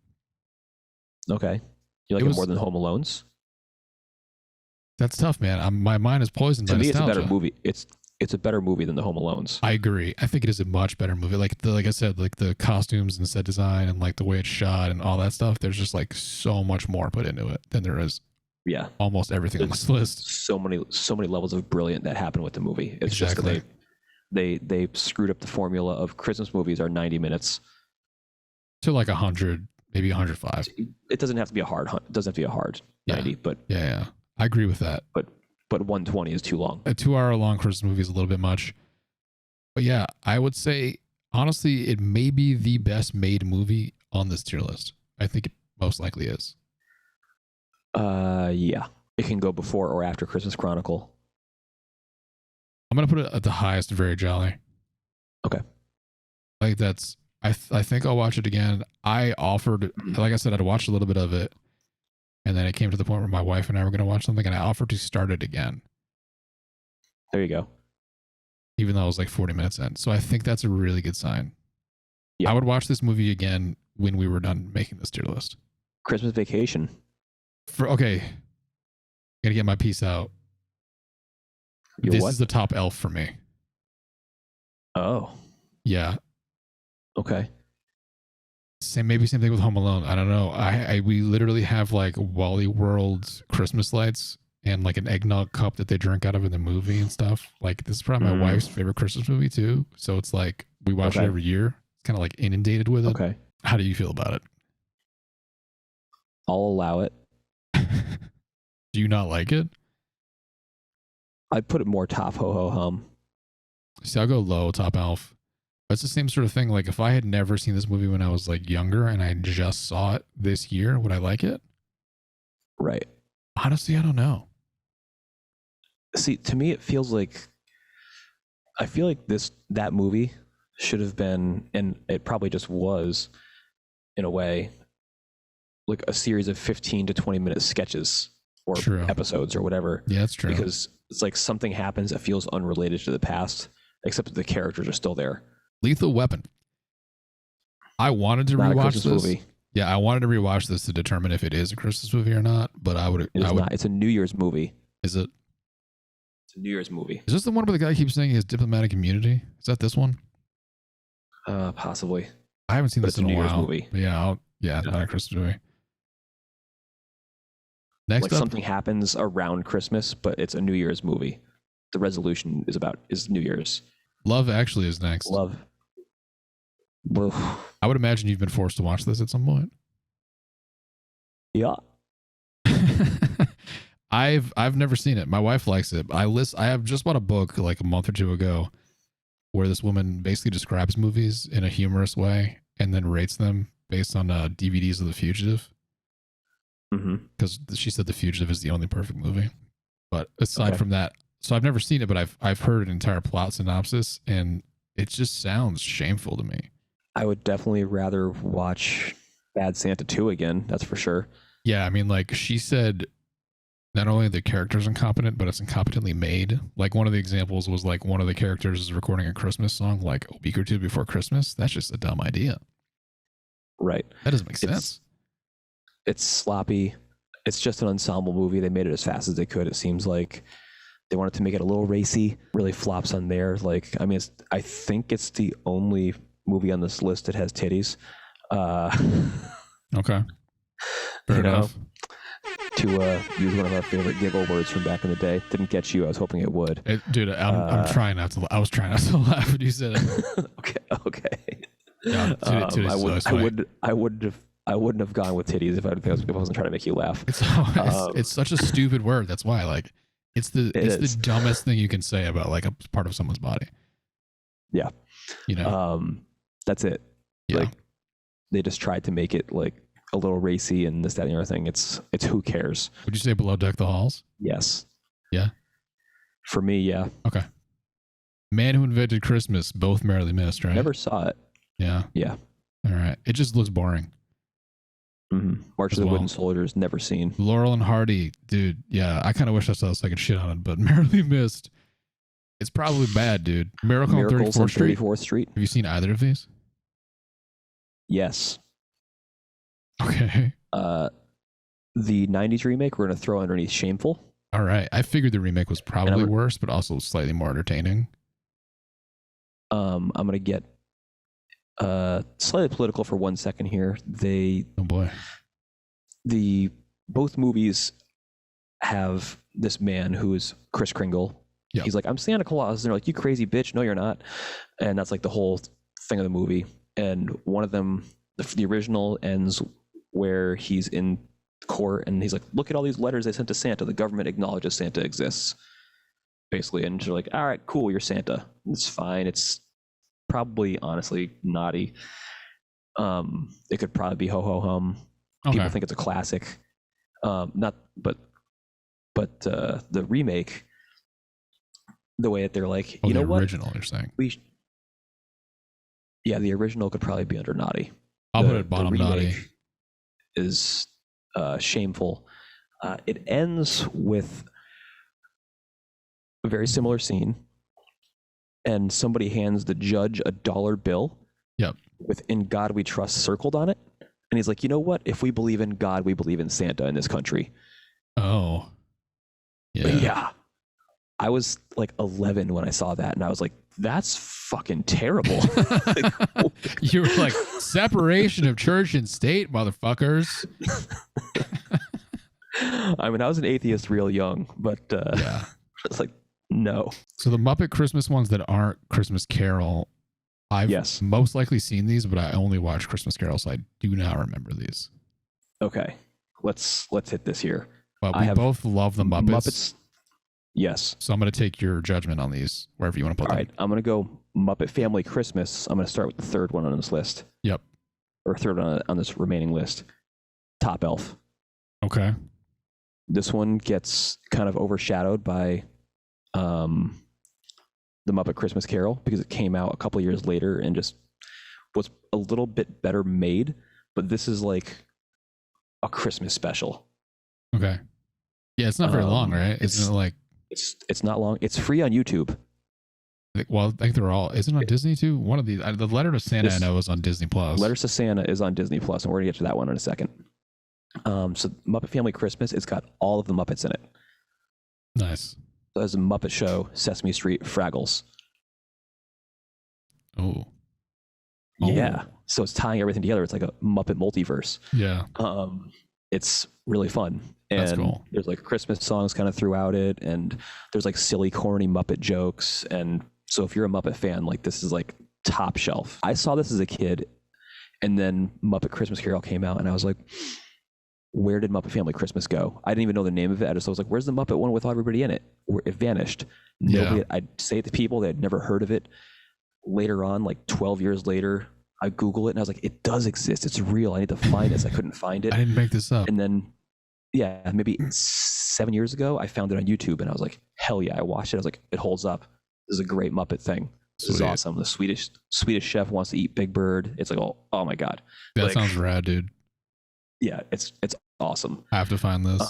Okay. You like it more than Home Alone's? That's tough, man. My mind is poisoned by nostalgia. To me, it's a better movie. It's a better movie than the Home Alone's. I agree. I think it is a much better movie. Like I said, like the costumes and set design and like the way it's shot and all that stuff. There's just like so much more put into it than there is. Yeah, almost everything on this list. So many levels of brilliant that happen with the movie. It's just that they screwed up the formula of Christmas movies are 90 minutes to like 100, maybe 105. It doesn't have to be a hard. It doesn't have to be a hard 90, but yeah, I agree with that. But 120 is too long. A 2 hour long Christmas movie is a little bit much. But yeah, I would say honestly, it may be the best made movie on this tier list. I think it most likely is. Yeah, it can go before or after Christmas Chronicle. I'm gonna put it at the highest, very jolly. Okay. Like that's, I think I'll watch it again. I offered, like I said, I'd watched a little bit of it, and then it came to the point where my wife and I were gonna watch something, and I offered to start it again. There you go. Even though I was like 40 minutes in, so I think that's a really good sign. Yeah. I would watch this movie again when we were done making this tier list. Christmas Vacation. Okay, gotta get my piece out. This is the top elf for me. Oh. Yeah. Okay. Same thing with Home Alone. I don't know. We literally have like Wally World Christmas lights and like an eggnog cup that they drink out of in the movie and stuff. Like this is probably my wife's favorite Christmas movie too. So it's like we watch it every year. It's kind of like inundated with it. Okay. How do you feel about it? I'll allow it. Do you not like it? I'd put it more top ho ho hum. See, I'll go low, top elf. It's the same sort of thing. Like if I had never seen this movie when I was like younger and I just saw it this year, would I like it? Right. Honestly, I don't know. See, to me, it feels like I feel like that movie should have been, and it probably just was, in a way, like a series of 15 to 20-minute sketches or True. episodes or whatever. Yeah, that's true. Because it's like something happens that feels unrelated to the past, except that the characters are still there. Lethal Weapon. I wanted to Not a rewatch Christmas this. movie. Yeah, I wanted to rewatch this to determine if it is a Christmas movie or not. But I would. It's not. It's a New Year's movie. Is it? It's a New Year's movie. Is this the one where the guy keeps saying he has diplomatic immunity? Is that this one? Possibly. I haven't seen But this it's in a a New Year's while. movie. But yeah, not a Christmas movie. Next Like up, something happens around Christmas, but it's a New Year's movie. The resolution is New Year's. Love Actually is next. Love. Well, I would imagine you've been forced to watch this at some point. yeah. I've never seen it. My wife likes it. I have just bought a book like a month or two ago where this woman basically describes movies in a humorous way and then rates them based on DVDs of The Fugitive. Because she said The Fugitive is the only perfect movie. But aside from that, so I've never seen it, but I've heard an entire plot synopsis and it just sounds shameful to me. I would definitely rather watch Bad Santa 2 again. That's for sure. Yeah, I mean, like she said, not only are the characters incompetent, but it's incompetently made. Like one of the examples was like one of the characters is recording a Christmas song like a week or two before Christmas. That's just a dumb idea. Right. That doesn't make sense. It's sloppy. It's just an ensemble movie. They made it as fast as they could. It seems like they wanted to make it a little racy. Really flops on there. Like, I mean, I think it's the only movie on this list that has titties. Okay. Fair enough. To use one of our favorite giggle words from back in the day. Didn't get you. I was hoping it would. Dude, I'm trying not to. I was trying not to laugh when you said it. Okay. Yeah, I wouldn't have gone with titties if I wasn't trying to make you laugh. It's such a stupid word. That's why, like, it's the dumbest thing you can say about like a part of someone's body. Yeah. You know. That's it. Yeah. Like, they just tried to make it like a little racy and this, that, and the other thing. It's who cares? Would you say Below Deck the Halls? Yes. Yeah. For me, yeah. Okay. Man Who Invented Christmas, both Merrily Missed, right? Never saw it. Yeah. Yeah. All right. It just looks boring. March of the Wooden Soldiers, never seen. Laurel and Hardy, dude. Yeah, I kind of wish I saw a second shit on it, but Merrily Missed. It's probably bad, dude. Miracles on 34th Street. Have you seen either of these? Yes. Okay. The 90s remake, we're going to throw underneath Shameful. All right. I figured the remake was probably worse, but also slightly more entertaining. I'm going to get slightly political for 1 second here. Oh boy. Both movies have this man who is Kris Kringle. Yep. He's like, I'm Santa Claus. And they're like, you crazy bitch. No, you're not. And that's like the whole thing of the movie. And one of them, the original ends where he's in court and he's like, look at all these letters they sent to Santa. The government acknowledges Santa exists, basically. And they're like, all right, cool, you're Santa. It's fine. It's probably, honestly, naughty. It could probably be ho ho hum. Okay. People think it's a classic. But the remake, the way that they're like, you know what? The original, you're saying? Yeah, the original could probably be under naughty. I'll put it bottom naughty. Is Shameful. It ends with a very similar scene, and somebody hands the judge a $1 bill. Yep. With "In God We Trust" circled on it, and he's like, you know what? If we believe in God, we believe in Santa in this country. Oh. Yeah. Yeah. I was like 11 when I saw that, and I was like, that's fucking terrible. You were like, separation of church and state, motherfuckers. I mean, I was an atheist real young, but yeah. It's like, no. So the Muppet Christmas ones that aren't Christmas Carol, I've most likely seen these, but I only watched Christmas Carol, so I do not remember these. Okay. Let's hit this here. But I we have both love the Muppets. Yes. So I'm going to take your judgment on these, wherever you want to put All them. right. I'm going to go Muppet Family Christmas. I'm going to start with the third one on this list. Yep. Or third on this remaining list. Top Elf. Okay. This one gets kind of overshadowed by the Muppet Christmas Carol because it came out a couple years later and just was a little bit better made. But this is like a Christmas special. Okay. Yeah, it's not very long, right? Isn't it like... It's not long. It's free on YouTube. Well, I think they're all... Isn't it on Disney too? One of these... The Letter to Santa, I know, is on Disney Plus. Letters to Santa is on Disney Plus, and we're going to get to that one in a second. So Muppet Family Christmas, it's got all of the Muppets in it. Nice. So there's a Muppet Show, Sesame Street, Fraggles. Oh. Yeah. So it's tying everything together. It's like a Muppet multiverse. Yeah. It's really fun. And That's cool. There's like Christmas songs kind of throughout it, and there's like silly, corny Muppet jokes. And so if you're a Muppet fan, like this is like top shelf. I saw this as a kid, and then Muppet Christmas Carol came out, and I was like, where did Muppet Family Christmas go? I didn't even know the name of it. I was like, where's the Muppet one with everybody in it? It vanished. Nobody. I'd say it to people that had never heard of it. Later on, like 12 years later, I Google it, and I was like, it does exist. It's real. I need to find this. I couldn't find it. I didn't make this up. And then, yeah, maybe 7 years ago, I found it on YouTube, and I was like, hell yeah, I watched it. I was like, it holds up. This is a great Muppet thing. This is awesome. The Swedish chef wants to eat Big Bird. It's like, oh my God. That like, sounds rad, dude. Yeah, it's awesome. I have to find this.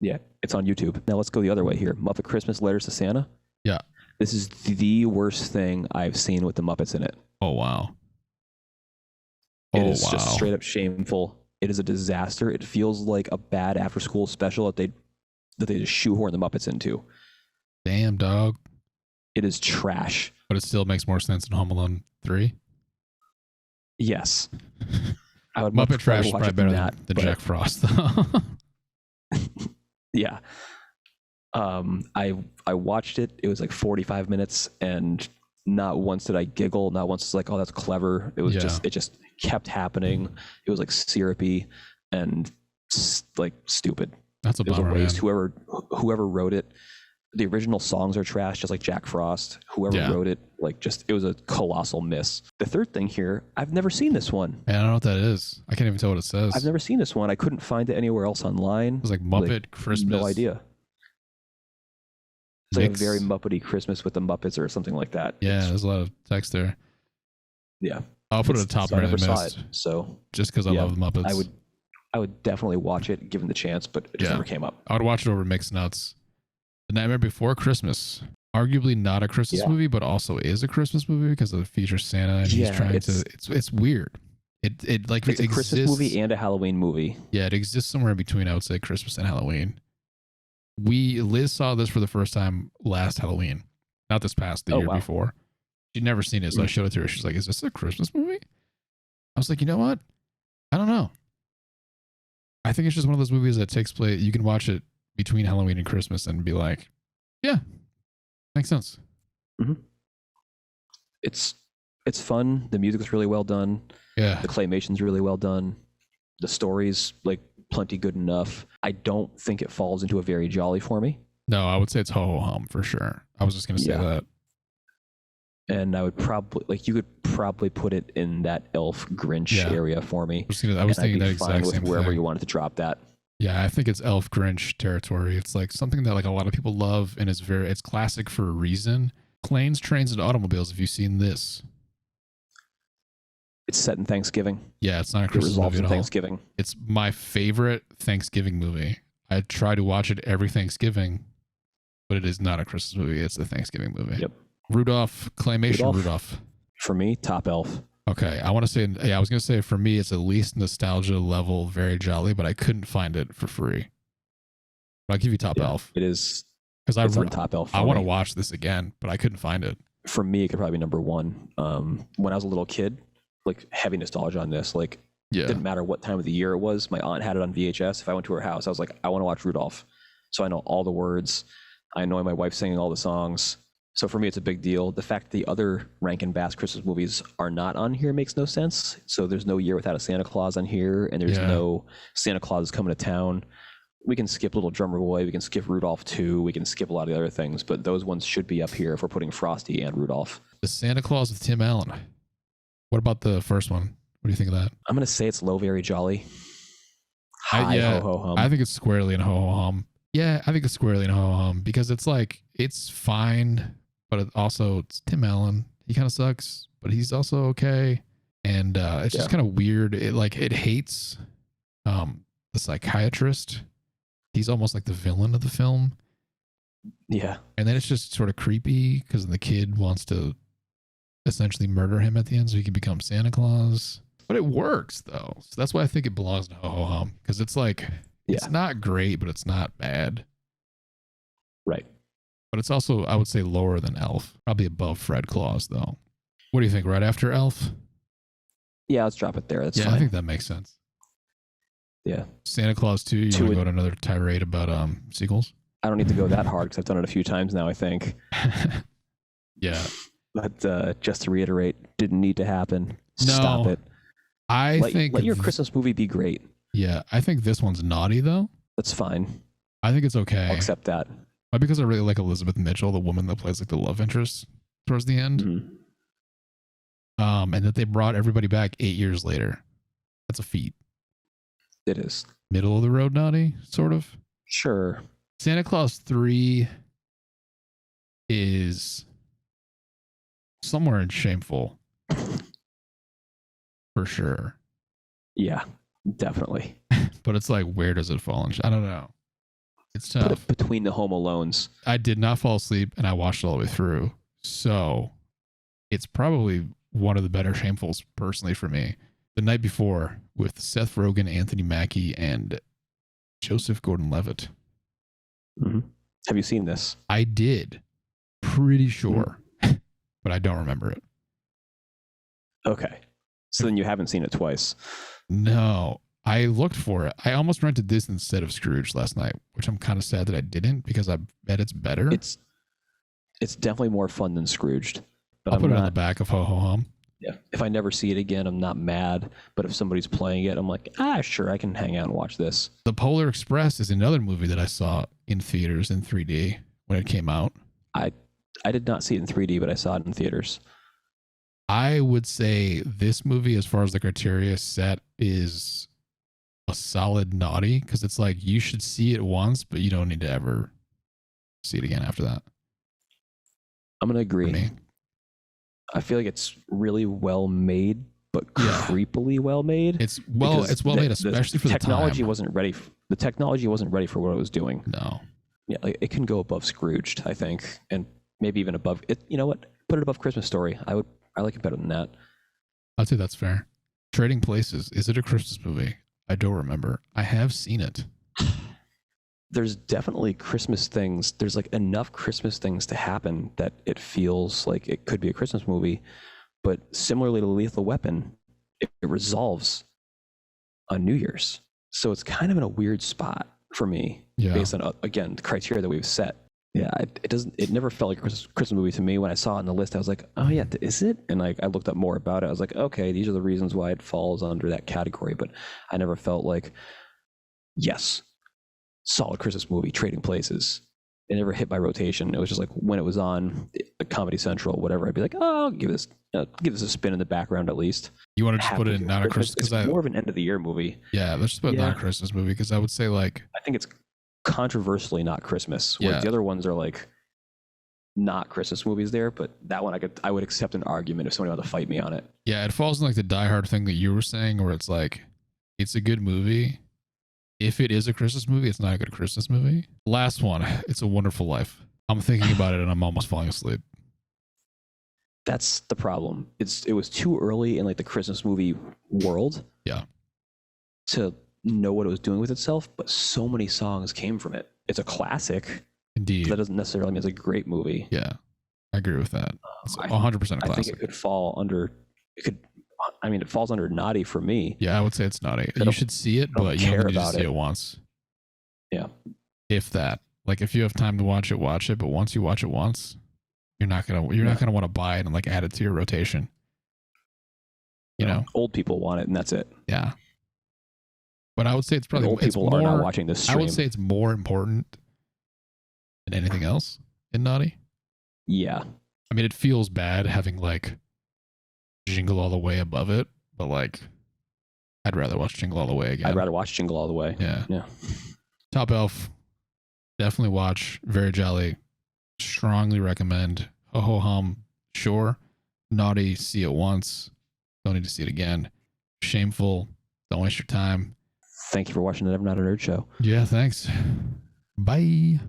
Yeah, it's on YouTube. Now let's go the other way here. Muppet Christmas Letters to Santa. Yeah. This is the worst thing I've seen with the Muppets in it. Oh, wow. It is just straight up shameful. It is a disaster. It feels like a bad after school special that they just shoehorn the Muppets into. Damn, dog. It is trash. But it still makes more sense than Home Alone 3. Yes. I would Muppet Trash is probably better than Jack Frost, though. Yeah. I watched it. It was like 45 minutes, and not once did I giggle. Not once was like, oh, that's clever. It was it just kept happening. It was like syrupy and like stupid. That's a bummer, man. Whoever wrote it, the original songs are trash, just like Jack Frost. Whoever wrote it, like it was a colossal miss. The third thing here, I've never seen this one. I don't know what that is. I can't even tell what it says. I've never seen this one. I couldn't find it anywhere else online. It was like Muppet Christmas. No idea. It's like a very Muppety Christmas with the Muppets or something like that. Yeah, there's a lot of text there. Yeah. I'll put it at the top. So I never saw it. So just because I love the Muppets. I would definitely watch it given the chance, but it just never came up. I would watch it over Mixed Nuts. The Nightmare Before Christmas. Arguably not a Christmas movie, but also is a Christmas movie because it features Santa and he's trying to. It's weird. It like it's a Christmas movie and a Halloween movie. Yeah, it exists somewhere in between. I would say Christmas and Halloween. Liz saw this for the first time last Halloween, not this past, the year before. She'd never seen it, so I showed it to her. She's like, "Is this a Christmas movie?" I was like, "You know what? I don't know. I think it's just one of those movies that takes place. You can watch it between Halloween and Christmas and be like, yeah, makes sense." Mm-hmm. It's fun. The music's really well done. Yeah, the claymation's really well done. The story's like plenty good enough. I don't think it falls into a very jolly for me. No, I would say it's ho ho hum for sure. I was just gonna say that. And I would probably you could probably put it in that Elf Grinch area for me. I was thinking that exact same wherever thing. you wanted to drop that. Yeah, I think it's Elf Grinch territory. It's like something that like a lot of people love, and it's classic for a reason. Planes, Trains, and Automobiles. Have you seen this? It's set in Thanksgiving. Yeah, it's not a Christmas movie at all. Thanksgiving. It's my favorite Thanksgiving movie. I try to watch it every Thanksgiving, but it is not a Christmas movie. It's a Thanksgiving movie. Yep. Rudolph, claymation Rudolph. For me, top Elf. Okay, I want to say, I was going to say for me, it's at least nostalgia level, very jolly, but I couldn't find it for free. But I'll give you top Elf. It is. Because on top Elf. I want to watch this again, but I couldn't find it. For me, it could probably be number one. When I was a little kid, like heavy nostalgia on this. Like, it didn't matter what time of the year it was. My aunt had it on VHS. If I went to her house, I was like, I want to watch Rudolph. So I know all the words. I know my wife singing all the songs. So for me, it's a big deal. The fact that the other Rankin Bass Christmas movies are not on here makes no sense. So there's no Year Without a Santa Claus on here, and there's no Santa Claus is Coming to Town. we can skip Little Drummer Boy, we can skip Rudolph 2, we can skip a lot of the other things, but those ones should be up here if we're putting Frosty and Rudolph. The Santa Claus with Tim Allen. What about the first one? What do you think of that? I'm gonna say it's Low Very Jolly. Hi Ho Ho Hum. I think it's squarely in Ho Ho Hum. Yeah, I think it's squarely in Ho Ho Hum because it's like it's fine, but it's Tim Allen. He kind of sucks, but he's also okay, and it's just kind of weird. It hates the psychiatrist. He's almost like the villain of the film. Yeah, and then it's just sort of creepy because the kid wants to essentially murder him at the end so he can become Santa Claus. But it works though. So that's why I think it belongs to Ho Ho Hum. Because it's like, it's not great, but it's not bad. Right. But it's also, I would say, lower than Elf. Probably above Fred Claus though. What do you think? Right after Elf? Yeah, let's drop it there. That's fine. I think that makes sense. Yeah. Santa Claus 2, you want to go on another tirade about sequels? I don't need to go that hard because I've done it a few times now, I think. Yeah. But just to reiterate, didn't need to happen. No, Stop it. Let your Christmas movie be great. Yeah, I think this one's naughty though. That's fine. I think it's okay. I'll accept that. Why? Because I really like Elizabeth Mitchell, the woman that plays like the love interest towards the end. Mm-hmm. And that they brought everybody back 8 years later. That's a feat. It is. Middle of the road naughty, sort of. Sure. Santa Claus 3 is somewhere in shameful. For sure. Yeah, definitely. But it's like, where does it fall? I don't know. It's tough. Put it between the Home Alones. I did not fall asleep and I watched it all the way through. So it's probably one of the better shamefuls personally for me. The Night Before with Seth Rogen, Anthony Mackie, and Joseph Gordon-Levitt. Mm-hmm. Have you seen this? I did. Pretty sure. But I don't remember it. Okay. So then you haven't seen it twice. No. I looked for it. I almost rented this instead of Scrooge last night, which I'm kind of sad that I didn't because I bet it's better. It's definitely more fun than Scrooged. But I'll put it on the back of Ho Ho Hum. Yeah. If I never see it again, I'm not mad. But if somebody's playing it, I'm like, sure, I can hang out and watch this. The Polar Express is another movie that I saw in theaters in 3D when it came out. I did not see it in 3D, but I saw it in theaters. I would say this movie, as far as the criteria set, is a solid naughty because it's like you should see it once, but you don't need to ever see it again after that. I'm going to agree. I feel like it's really well made, but creepily well made. It's well made, especially for the technology time. wasn't ready. The technology wasn't ready for what it was doing. No. Yeah, like it can go above Scrooged, I think, and maybe even above it. You know what? Put it above Christmas Story. I like it better than that. I'd say that's fair. Trading Places. Is it a Christmas movie? I don't remember. I have seen it. There's definitely Christmas things. There's like enough Christmas things to happen that it feels like it could be a Christmas movie. But similarly to Lethal Weapon, it resolves on New Year's. So it's kind of in a weird spot for me based on, again, the criteria that we've set. Yeah, it never felt like a Christmas movie to me. When I saw it on the list, I was like, oh yeah, is it? And I looked up more about it. I was like, okay, these are the reasons why it falls under that category. But I never felt like, yes, solid Christmas movie, Trading Places. It never hit my rotation. It was just like when it was on Comedy Central, whatever, I'd be like, oh, I'll give this a spin in the background at least. You want to just put it in not a Christmas? Because it's more of an end of the year movie. Yeah, let's just put not a Christmas movie because I would say like I think it's controversially not Christmas. Where the other ones are like not Christmas movies there, but that one I would accept an argument if somebody wanted to fight me on it. Yeah, it falls in like the Die Hard thing that you were saying, where it's like it's a good movie. If it is a Christmas movie, it's not a good Christmas movie. Last one, It's a Wonderful Life. I'm thinking about it and I'm almost falling asleep. That's the problem. It was too early in like the Christmas movie world. Yeah. To know what it was doing with itself, but so many songs came from it. It's a classic. Indeed. That doesn't necessarily mean it's a great movie. Yeah, I agree with that. It's 100% a classic. I think it could fall under. It falls under naughty for me. Yeah, I would say it's naughty. You should see it, but you don't need to see it once. Yeah. If that, like, if you have time to watch it, But once you watch it once, you're not gonna want to buy it and like add it to your rotation. You know, old people want it, and that's it. Yeah. But I would say it's probably old people are not watching this stream. I would say it's more important than anything else in Naughty. Yeah. I mean, it feels bad having like Jingle All the Way above it, but like, I'd rather watch Jingle All the Way again. I'd rather watch Jingle All the Way. Yeah. Top Elf, definitely watch. Very jolly. Strongly recommend. Ho Ho Hum, sure. Naughty, see it once. Don't need to see it again. Shameful, don't waste your time. Thank you for watching the Never Not a Nerd Show. Yeah, thanks. Bye.